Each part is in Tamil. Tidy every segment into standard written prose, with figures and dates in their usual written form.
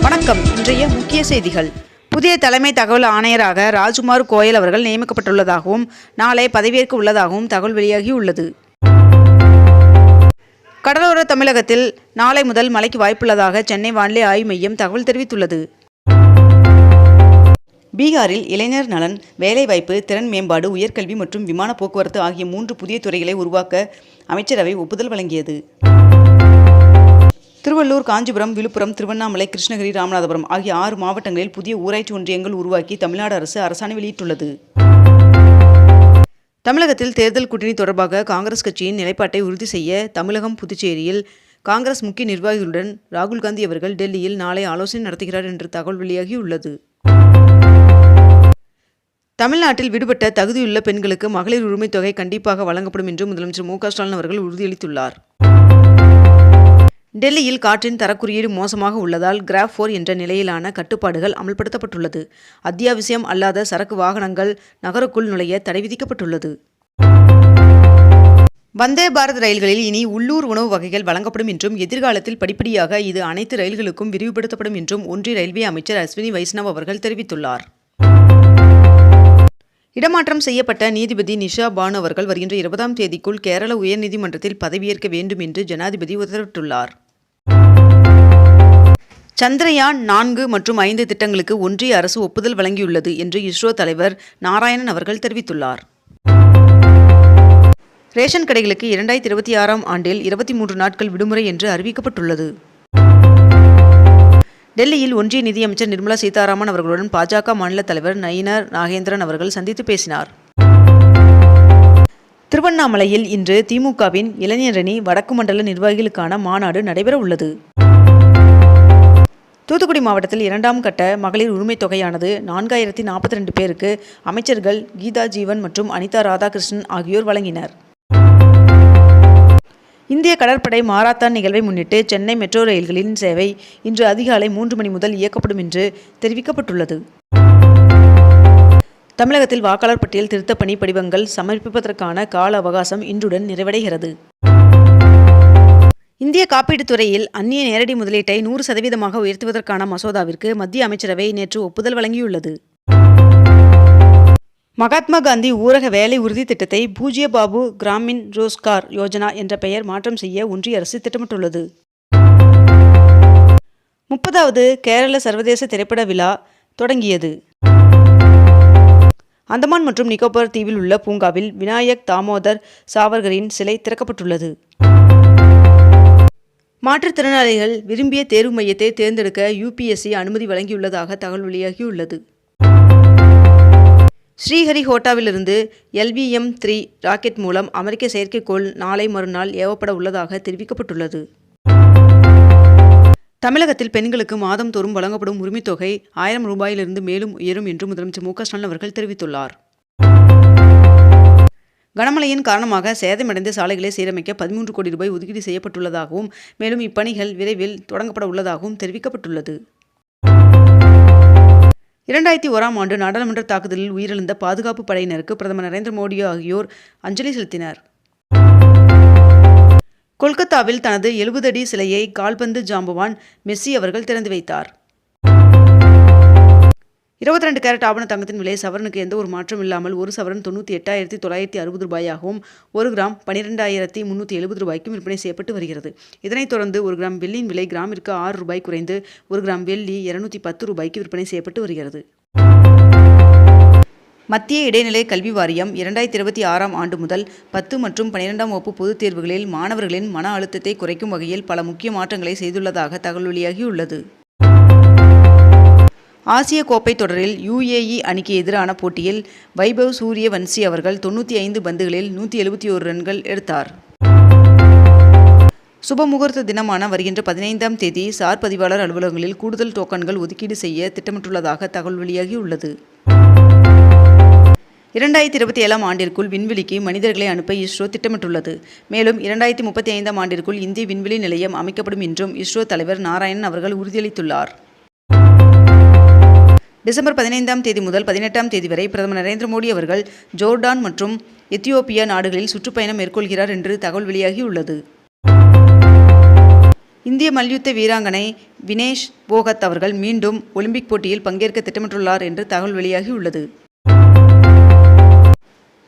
வணக்கம். இன்றைய முக்கிய செய்திகள். புதிய தலைமை தகவல் ஆணையராக ராஜ்குமார் கோயல் அவர்கள் நியமிக்கப்பட்டுள்ளதாகவும் நாளை பதவியேற்க உள்ளதாகவும் தகவல் வெளியாகியுள்ளது. கடலோர தமிழகத்தில் நாளை முதல் மழைக்கு வாய்ப்புள்ளதாக சென்னை வானிலை ஆய்வு மையம் தகவல் தெரிவித்துள்ளது. பீகாரில் இளைஞர் நலன், வேலைவாய்ப்பு, திறன் மேம்பாடு, உயர்கல்வி மற்றும் விமான போக்குவரத்து ஆகிய 3 புதிய துறைகளை உருவாக்க அமைச்சரவை ஒப்புதல் வழங்கியது. திருவள்ளூர், காஞ்சிபுரம், விழுப்புரம், திருவண்ணாமலை, கிருஷ்ணகிரி, ராமநாதபுரம் ஆகிய 6 மாவட்டங்களில் புதிய ஊராட்சி ஒன்றியங்கள் உருவாக்கி தமிழ்நாடு அரசு அரசாணை வெளியிட்டுள்ளது. தமிழகத்தில் தேர்தல் கூட்டணி தொடர்பாக காங்கிரஸ் கட்சியின் நிலைப்பாட்டை உறுதி செய்ய தமிழகம், புதுச்சேரியில் காங்கிரஸ் முக்கிய நிர்வாகிகளுடன் ராகுல் காந்தி அவர்கள் டெல்லியில் நாளை ஆலோசனை நடத்துகிறார் என்று தகவல் வெளியாகியுள்ளது. தமிழ்நாட்டில் விடுபட்ட தகுதியுள்ள பெண்களுக்கு மகளிர் உரிமைத் தொகை கண்டிப்பாக வழங்கப்படும் என்று முதலமைச்சர் மு.க. ஸ்டாலின் அவர்கள் உறுதியளித்துள்ளார். டெல்லியில் காற்றின் தரக்குறியீடு மோசமாக உள்ளதால் கிராப் 4 என்ற நிலையிலான கட்டுப்பாடுகள் அமல்படுத்தப்பட்டுள்ளது. அத்தியாவசியம் அல்லாத சரக்கு வாகனங்கள் நகருக்குள் நுழைய தடை விதிக்கப்பட்டுள்ளது. வந்தே பாரத் ரயில்களில் இனி உள்ளூர் உணவு வகைகள் வழங்கப்படும் என்றும் எதிர்காலத்தில் படிப்படியாக இது அனைத்து ரயில்களுக்கும் விரிவுபடுத்தப்படும் என்றும் ஒன்றிய ரயில்வே அமைச்சர் அஸ்வினி வைஷ்ணவ் அவர்கள் தெரிவித்துள்ளார். இடமாற்றம் செய்யப்பட்ட நீதிபதி நிஷா பானு அவர்கள் வருகின்ற 20ஆம் தேதிக்குள் கேரள உயர்நீதிமன்றத்தில் பதவியேற்க வேண்டும் என்று ஜனாதிபதி உத்தரவிட்டுள்ளார். சந்திரயான் 4 மற்றும் 5 திட்டங்களுக்கு ஒன்றிய அரசு ஒப்புதல் வழங்கியுள்ளது என்று இஸ்ரோ தலைவர் நாராயணன் அவர்கள் தெரிவித்துள்ளார். ரேஷன் கடைகளுக்கு 2026ஆம் ஆண்டில் 23 நாட்கள் விடுமுறை என்று அறிவிக்கப்பட்டுள்ளது. டெல்லியில் ஒன்றிய நிதியமைச்சர் நிர்மலா சீதாராமன் அவர்களுடன் பாஜக மாநில தலைவர் நயினார் நாகேந்திரன் அவர்கள் சந்தித்து பேசினார். திருவண்ணாமலையில் இன்று திமுகவின் இளைஞரணி வடக்கு மண்டல நிர்வாகிகளுக்கான மாநாடு நடைபெற உள்ளது. தூத்துக்குடி மாவட்டத்தில் 2ஆம் கட்ட மகளிர் உரிமைத் தொகையானது 4042 பேருக்கு அமைச்சர்கள் கீதா ஜீவன் மற்றும் அனிதா ராதாகிருஷ்ணன் ஆகியோர் வழங்கினர். இந்திய கடற்படை மாரத்தான் நிகழ்வை முன்னிட்டு சென்னை மெட்ரோ ரயில்களின் சேவை இன்று அதிகாலை 3 மணி முதல் இயக்கப்படும் என்று தெரிவிக்கப்பட்டுள்ளது. தமிழகத்தில் வாக்காளர் பட்டியல் திருத்தப் பணி படிவங்கள் சமர்ப்பிப்பதற்கான கால அவகாசம் இன்றுடன் நிறைவடைகிறது. இந்திய காப்பீட்டுத் துறையில் அந்நிய நேரடி முதலீட்டை 100% உயர்த்துவதற்கான மசோதாவிற்கு மத்திய அமைச்சரவை நேற்று ஒப்புதல் வழங்கியுள்ளது. மகாத்மா காந்தி ஊரக வேலை உறுதி திட்டத்தை பூஜ்ய பாபு கிராமின் ரோஸ்கார் யோஜனா என்ற பெயர் மாற்றம் செய்ய ஒன்றிய அரசு திட்டமிட்டுள்ளது. 30வது கேரள சர்வதேச திரைப்பட விழா தொடங்கியது. அந்தமான் மற்றும் நிக்கோபார் தீவில் உள்ள பூங்காவில் விநாயக் தாமோதர் சாவர்கரின் சிலை திறக்கப்பட்டுள்ளது. மாற்றுத்திறனாளிகள் விரும்பிய தேர்வு மையத்தை தேர்ந்தெடுக்க UPSC அனுமதி வழங்கியுள்ளதாக தகவல் வெளியாகியுள்ளது. ஸ்ரீஹரிகோட்டாவிலிருந்து LVM-3 ராக்கெட் மூலம் அமெரிக்க செயற்கைக்கோள் நாளை மறுநாள் ஏவப்பட உள்ளதாக தெரிவிக்கப்பட்டுள்ளது. தமிழகத்தில் பெண்களுக்கு மாதம் தோறும் வழங்கப்படும் உரிமைத் தொகை 1000 ரூபாயிலிருந்து மேலும் உயரும் என்று முதலமைச்சர் மு.க. ஸ்டாலின் அவர்கள் தெரிவித்துள்ளார். கனமழையின் காரணமாக சேதமடைந்த சாலைகளை சீரமைக்க 13 கோடி ரூபாய் ஒதுக்கீடு செய்யப்பட்டுள்ளதாகவும் மேலும் இப்பணிகள் விரைவில் தொடங்கப்பட உள்ளதாகவும் தெரிவிக்கப்பட்டுள்ளது. 2001ஆம் ஆண்டு நாடாளுமன்ற தாக்குதலில் உயிரிழந்த பாதுகாப்பு படையினருக்கு பிரதமர் நரேந்திர மோடி ஆகியோர் அஞ்சலி செலுத்தினர். கொல்கத்தாவில் தனது 70 அடி சிலையை கால்பந்து ஜாம்பவான் மெஸ்ஸி அவர்கள் திறந்து வைத்தார். 22 கேரட் ஆபண தங்கத்தின் விலை சவரனுக்கு எந்த ஒரு மாற்றம் இல்லாமல் ஒரு சவரன் 98,960 ரூபாயாகவும் 1 கிராம் 12,370 ரூபாய்க்கும் விற்பனை செய்யப்பட்டு வருகிறது. இதனைத் தொடர்ந்து 1 கிராம் வெள்ளியின் விலை கிராமிற்கு 6 ரூபாய் குறைந்து 1 கிராம் வெள்ளி 210 ரூபாய்க்கு விற்பனை செய்யப்பட்டு வருகிறது. மத்திய இடைநிலை கல்வி வாரியம் 2026ஆம் ஆண்டு முதல் 10 மற்றும் 12ஆம் வகுப்பு பொதுத் தேர்வுகளில் மாணவர்களின் மன அழுத்தத்தை குறைக்கும் வகையில் பல முக்கிய மாற்றங்களை செய்துள்ளதாக தகவல் வெளியாகியுள்ளது. ஆசிய கோப்பை தொடரில் UAE அணிக்கு எதிரான போட்டியில் வைபவ் சூரியவன்சி அவர்கள் 95 பந்துகளில் 171 ரன்கள் எடுத்தார். சுபமுகூர்த்த தினமான வருகின்ற 15ஆம் தேதி சார் பதிவாளர் அலுவலகங்களில் கூடுதல் டோக்கன்கள் ஒதுக்கீடு செய்ய திட்டமிட்டுள்ளதாக தகவல் வெளியாகியுள்ளது. 2027ஆம் ஆண்டிற்குள் விண்வெளிக்கு மனிதர்களை அனுப்ப இஸ்ரோ திட்டமிட்டுள்ளது. மேலும் 2035ஆம் ஆண்டிற்குள் இந்திய விண்வெளி நிலையம் அமைக்கப்படும் என்றும் இஸ்ரோ தலைவர் நாராயணன் அவர்கள் உறுதியளித்துள்ளார். டிசம்பர் 15ஆம் தேதி முதல் 18ஆம் தேதி வரை பிரதமர் நரேந்திர மோடி அவர்கள் ஜோர்டான் மற்றும் எத்தியோப்பியா நாடுகளில் சுற்றுப்பயணம் மேற்கொள்கிறார் என்று தகவல் வெளியாகியுள்ளது. இந்திய மல்யுத்த வீராங்கனை வினேஷ் போகத் அவர்கள் மீண்டும் ஒலிம்பிக் போட்டியில் பங்கேற்க திட்டமிட்டுள்ளார் என்று தகவல் வெளியாகியுள்ளது.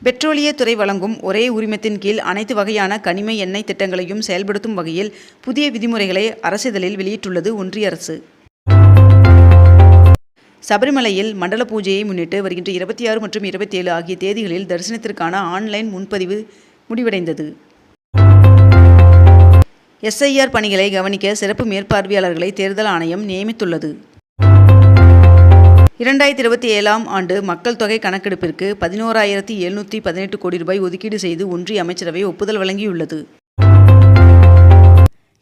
பெட்ரோலியத்துறை வழங்கும் ஒரே உரிமத்தின் கீழ் அனைத்து வகையான கனிம எண்ணெய் திட்டங்களையும் செயல்படுத்தும் வகையில் புதிய விதிமுறைகளை அரசிதழில் வெளியிட்டுள்ளது ஒன்றிய அரசு. சபரிமலையில் மண்டல பூஜையை முன்னிட்டு வருகின்ற 26 மற்றும் 27 ஆகிய தேதிகளில் தரிசனத்திற்கான ஆன்லைன் முன்பதிவு முடிவடைந்தது. SIR பணிகளை கவனிக்க சிறப்பு மேற்பார்வையாளர்களை தேர்தல் ஆணையம் நியமித்துள்ளது. 2027ஆம் ஆண்டு மக்கள் தொகை கணக்கெடுப்பிற்கு 11,718 கோடி ரூபாய் ஒதுக்கீடு செய்து ஒன்றிய அமைச்சரவை ஒப்புதல் வழங்கியுள்ளது.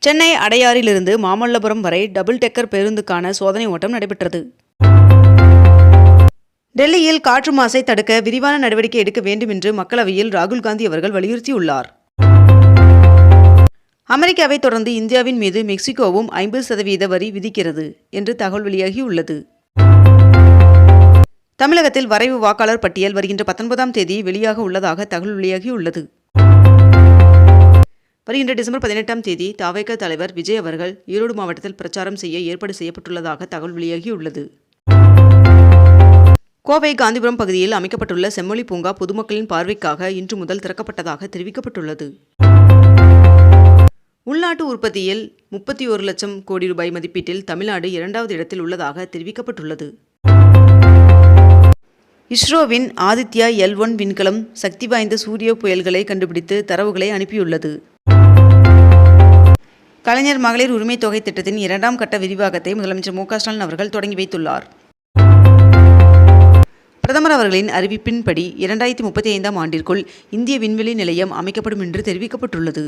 சென்னை அடையாறிலிருந்து மாமல்லபுரம் வரை டபுள் டெக்கர் பேருந்துக்கான சோதனை ஓட்டம் நடைபெற்றது. டெல்லியில் காற்று மாசை தடுக்க விரிவான நடவடிக்கை எடுக்க வேண்டும் என்று மக்களவையில் ராகுல் காந்தி அவர்கள் வலியுறுத்தியுள்ளார். அமெரிக்காவை தொடர்ந்து இந்தியாவின் மீது மெக்சிகோவும் 50% வரி விதிக்கிறது என்று தகவல் வெளியாகியுள்ளது. தமிழகத்தில் வரைவு வாக்காளர் பட்டியல் வருகின்ற 19ஆம் தேதி வெளியாக உள்ளதாக தகவல் வெளியாகியுள்ளது. வருகின்ற டிசம்பர் 18ஆம் தேதி தவேக தலைவர் விஜய் அவர்கள் ஈரோடு மாவட்டத்தில் பிரச்சாரம் செய்ய ஏற்பாடு செய்யப்பட்டுள்ளதாக தகவல் வெளியாகியுள்ளது. கோவை காந்திபுரம் பகுதியில் அமைக்கப்பட்டுள்ள செம்மொழி பூங்கா பொதுமக்களின் பார்வைக்காக இன்று முதல் திறக்கப்பட்டதாக தெரிவிக்கப்பட்டுள்ளது. உள்நாட்டு உற்பத்தியில் 31 லட்சம் கோடி ரூபாய் மதிப்பீட்டில் தமிழ்நாடு 2வது இடத்தில் உள்ளதாக தெரிவிக்கப்பட்டுள்ளது. இஸ்ரோவின் ஆதித்யா L1 விண்கலம் சக்தி வாய்ந்த சூரிய புயல்களை கண்டுபிடித்து தரவுகளை அனுப்பியுள்ளது. கலைஞர் மகளிர் உரிமை தொகை திட்டத்தின் 2ஆம் கட்ட விரிவாக்கத்தை முதலமைச்சர் மு.க.ஸ்டாலின் அவர்கள் தொடங்கி வைத்துள்ளார். பிரதமர் அவர்களின் அறிவிப்பின்படி 2035ஆம் ஆண்டிற்குள் இந்திய விண்வெளி நிலையம் அமைக்கப்படும் என்று தெரிவிக்கப்பட்டுள்ளது.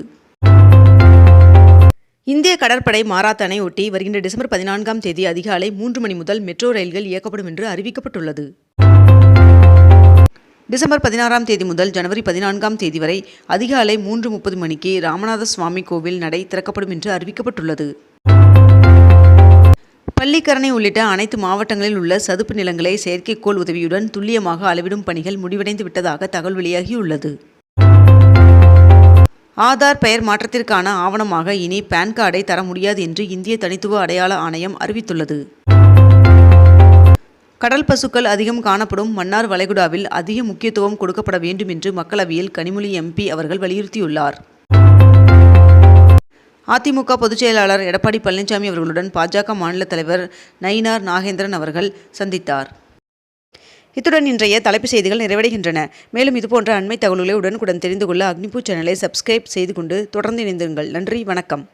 இந்திய கடற்படை மாரத்தானை ஒட்டி வருகின்ற டிசம்பர் 14ஆம் தேதி அதிகாலை 3 மணி முதல் மெட்ரோ ரயில்கள் இயக்கப்படும் என்று அறிவிக்கப்பட்டுள்ளது. டிசம்பர் 16ஆம் தேதி முதல் ஜனவரி 14ஆம் தேதி வரை அதிகாலை 3:30 மணிக்கு ராமநாத சுவாமி கோவில் நடை திறக்கப்படும் என்று அறிவிக்கப்பட்டுள்ளது. பள்ளிக்கரணை உள்ளிட்ட அனைத்து மாவட்டங்களில் உள்ள சதுப்பு நிலங்களை செயற்கைக்கோள் உதவியுடன் துல்லியமாக அளவிடும் பணிகள் முடிவடைந்து விட்டதாக தகவல் வெளியாகியுள்ளது. ஆதார் பெயர் மாற்றத்திற்கான ஆவணமாக இனி பான் கார்டை தர முடியாது என்று இந்திய தனித்துவ அடையாள ஆணையம் அறிவித்துள்ளது. கடல் பசுக்கள் அதிகம் காணப்படும் மன்னார் வளைகுடாவில் அதிக முக்கியத்துவம் கொடுக்கப்பட வேண்டும் என்று மக்களவையில் கனிமொழி MP அவர்கள் வலியுறுத்தியுள்ளார். அதிமுக பொதுச் செயலாளர் எடப்பாடி பழனிசாமி அவர்களுடன் பாஜக மாநில தலைவர் நயினார் நாகேந்திரன் அவர்கள் சந்தித்தார். இத்துடன் இன்றைய தலைப்புச் செய்திகள் நிறைவடைகின்றன. மேலும் இதுபோன்ற அண்மை தகவல்களை உடனுக்குடன் தெரிந்து கொள்ள அக்னிபூ சேனலை சப்ஸ்கிரைப் செய்து கொண்டு தொடர்ந்து இணைந்திருங்கள். நன்றி, வணக்கம்.